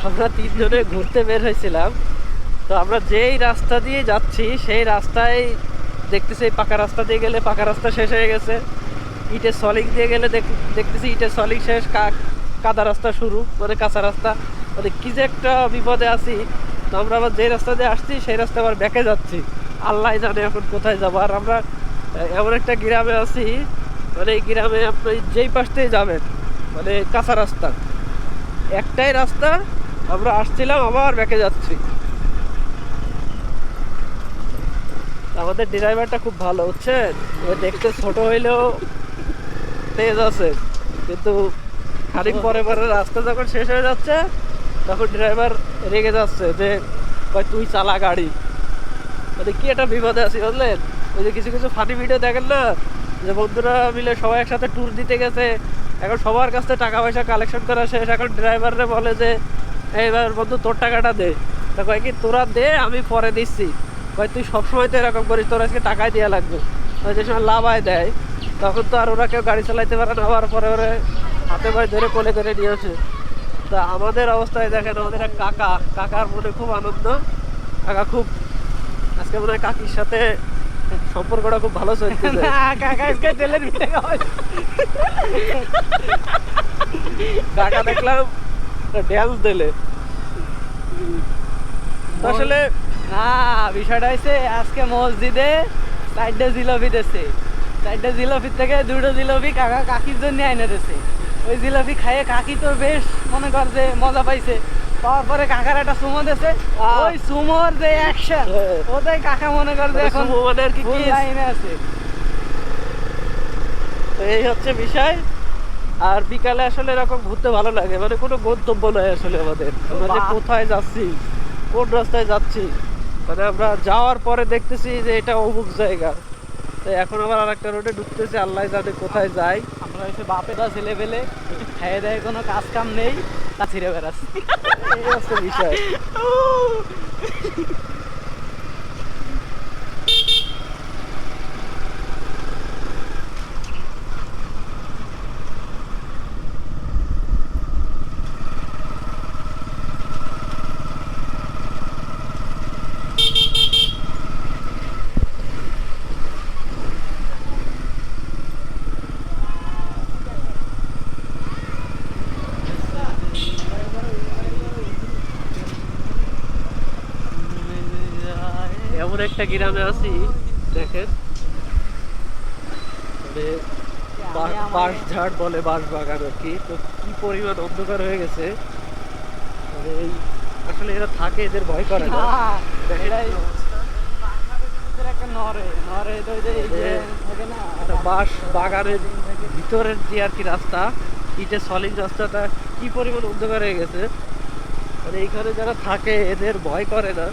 আমরা তিনজনে ঘুরতে বের হয়েছিলাম। তো আমরা যেই রাস্তা দিয়ে যাচ্ছি সেই রাস্তায় দেখতেছি এই পাকা রাস্তা দিয়ে গেলে পাকা রাস্তা শেষ হয়ে গেছে, ইটের সলিং দিয়ে গেলে দেখতেছি ইটের সলিং শেষ, কাদা রাস্তা শুরু, মানে কাঁচা রাস্তা। মানে কি যে একটা বিপদে আছি। তো আমরা আবার যে রাস্তা দিয়ে আসছি সেই রাস্তা আবার ব্যাকে যাচ্ছি, আল্লাহ জানে এখন কোথায় যাবো। আর আমরা এমন একটা গ্রামে আছি, মানে এই গ্রামে আপনি যেই পাশ দিয়ে যাবেন মানে কাঁচা রাস্তা, একটাই রাস্তা, আমরা আসছিলাম আবার ব্যাকে যাচ্ছি। আমাদের ড্রাইভারটা খুব ভালো, বুঝছেন, ও দেখতে ছোট হইলেও তেজ আছে, কিন্তু খানিক পরে পরে রাস্তা যখন শেষ হয়ে যাচ্ছে তখন ড্রাইভার রেগে যাচ্ছে যে ভাই তুই চালা গাড়ি। মানে কি একটা বিপদে আছি বুঝলেন। ওই যে কিছু কিছু ফানি ভিডিও দেখেন না, যে বন্ধুরা মিলে সবাই একসাথে ট্যুর দিতে গেছে, এখন সবার কাছ থেকে টাকা পয়সা কালেকশন করা শেষ, এখন ড্রাইভাররে বলে যে এইবার বন্ধু তোর টাকাটা দে। তা কয় কি তোরা দে আমি পরে দিচ্ছি। ভাই তুই সবসময় তো এরকম করিস, তোর আজকে টাকাই দেওয়া লাগবে। যে সময় লাভায় দেয় তখন তো আর ওরা কেউ গাড়ি চালাইতে পারে না, আবার পরে ওরা হাতে পায়ে ধরে কোলে করে নিয়ে আসে। তা আমাদের অবস্থায় দেখেন, আমাদের এক কাকার মনে খুব আনন্দ, কাকা খুব আজকে মনে হয় কাকির সাথে সম্পর্কটা খুব ভালো চলতেছে। কাকা দেখলাম ড্যান্স দিলে। আসলে না, বিষয়টা হচ্ছে আজকে মসজিদে 4টা জিলাপি দিয়েছে। 4টা জিলাপির থেকে 2টো জিলাপি কাকা কাকির জন্য এনে দিয়েছে। ওই জিলাপি খাইয়ে কাকি তো বেশ মনে কর যে মজা পাইছে। পাওয়ার পরে কাকার একটা সুমো দিয়েছে, ওই সুমোর যে অ্যাকশন ওটাই কাকা মনে কর যে এখন সুমোদের কি ফুল লাইনে আছে। তো এই হচ্ছে বিষয়। আর বিকালে আসলে এরকম ঘুরতে ভালো লাগে, মানে কোনো গন্তব্য নয় আসলে আমাদের, আমরা যে কোথায় যাচ্ছি কোন রাস্তায় যাচ্ছি, মানে আমরা যাওয়ার পরে দেখতেছি যে এটা অমুক জায়গা, তো এখন আবার আরেকটা রোডে ঢুকতেছি, আল্লাহ জানে কোথায় যাই। আমরা হচ্ছে বাপেরা ছেলে পেলে খাইয়ে দেয়, কোনো কাজ কাম নেই, তা ছিঁড়ে বেড়াচ্ছি। এই হচ্ছে বিষয়। এমন একটা গ্রামে আছি দেখেন, মানে বাঁশ ঝাড় বলে, বাঁশ বাগান আর কি। তো কি পরিমাণ অন্ধকার হয়ে গেছে, মানে এই আসলে এরা থাকে, এদের ভয় করে না। দেখেন একটা নরে নরে তো এই যে থাকে না একটা বাঁশ বাগানের ভিতরের যে আর কি রাস্তা, ইটের সলিড রাস্তাটা কি পরিমাণ অন্ধকার হয়ে গেছে, মানে এইখানে যারা থাকে এদের ভয় করে না।